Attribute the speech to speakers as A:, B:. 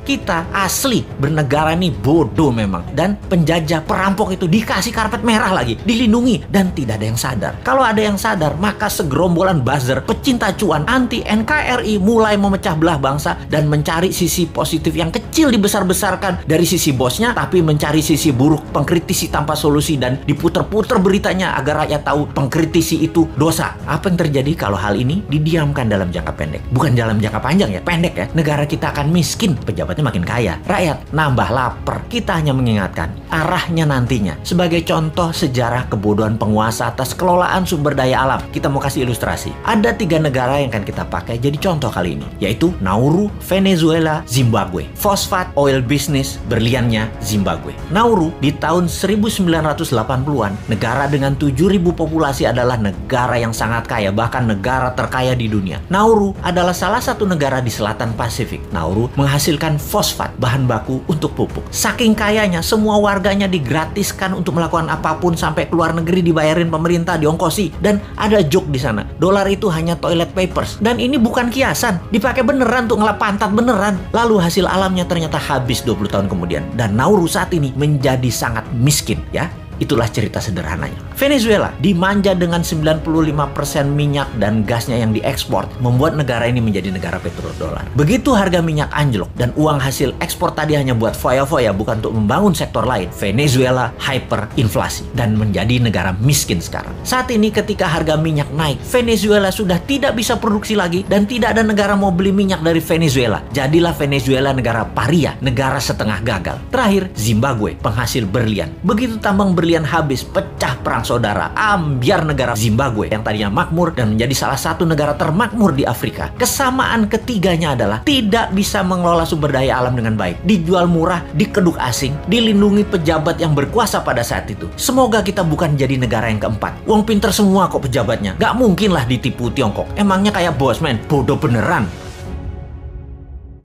A: Kita asli bernegara ini bodoh memang. Dan penjajah perampok itu dikasih karpet merah lagi, dilindungi, dan tidak ada yang sadar. Kalau ada yang sadar, maka segerombolan buzzer pecinta cuan anti NKRI mulai memecah belah bangsa dan mencari sisi positif yang kecil dibesar-besarkan dari sisi bosnya, tapi mencari sisi buruk, pengkritisi tanpa solusi, dan diputer-puter beritanya agar rakyat tahu pengkritisi itu dosa. Apa yang terjadi kalau hal ini didiamkan dalam jangka pendek? Bukan dalam jangka panjang ya, pendek ya. Negara kita akan miskin, pejabatnya makin kaya, rakyat nambah lapar. Kita hanya mengingatkan arahnya nantinya. Sebagai contoh sejarah kebodohan penguasa atas kelolaan sumber daya alam, kita mau kasih ilustrasi. Ada 3 negara yang akan kita pakai jadi contoh kali ini, yaitu Nauru, Venezuela, Zimbabwe. Fosfat, oil business, berliannya Zimbabwe. Nauru di tahun 1980-an, negara dengan 7.000 populasi adalah negara yang sangat kaya, bahkan negara terkaya di dunia. Nauru adalah salah satu negara di selatan Pasifik. Nauru menghasilkan fosfat, bahan baku untuk pupuk. Saking kayanya, semua warganya digratiskan untuk melakukan apapun, sampai keluar negeri dibayarin pemerintah, diongkosi. Dan ada joke di sana, dolar itu hanya toilet papers. Dan ini bukan kiasan, dipakai beneran untuk ngelap pantat beneran. Lalu hasil alamnya ternyata habis 20 tahun kemudian. Dan Nauru saat ini menjadi sangat miskin ya. Itulah cerita sederhananya. Venezuela dimanja dengan 95% minyak dan gasnya yang diekspor, membuat negara ini menjadi negara petrodolar. Begitu harga minyak anjlok dan uang hasil ekspor tadi hanya buat foya-foya, bukan untuk membangun sektor lain, Venezuela hyperinflasi dan menjadi negara miskin sekarang. Saat ini ketika harga minyak naik, Venezuela sudah tidak bisa produksi lagi dan tidak ada negara mau beli minyak dari Venezuela. Jadilah Venezuela negara paria, negara setengah gagal. Terakhir, Zimbabwe, penghasil berlian. Begitu tambang berlian habis, pecah perang saudara, ambyar negara Zimbabwe yang tadinya makmur dan menjadi salah satu negara termakmur di Afrika. Kesamaan ketiganya adalah tidak bisa mengelola sumber daya alam dengan baik, dijual murah, dikeduk asing, dilindungi pejabat yang berkuasa pada saat itu. Semoga kita bukan jadi negara yang keempat. Wong pinter semua kok pejabatnya, gak mungkin lah ditipu Tiongkok. Emangnya kayak bos men, bodoh beneran.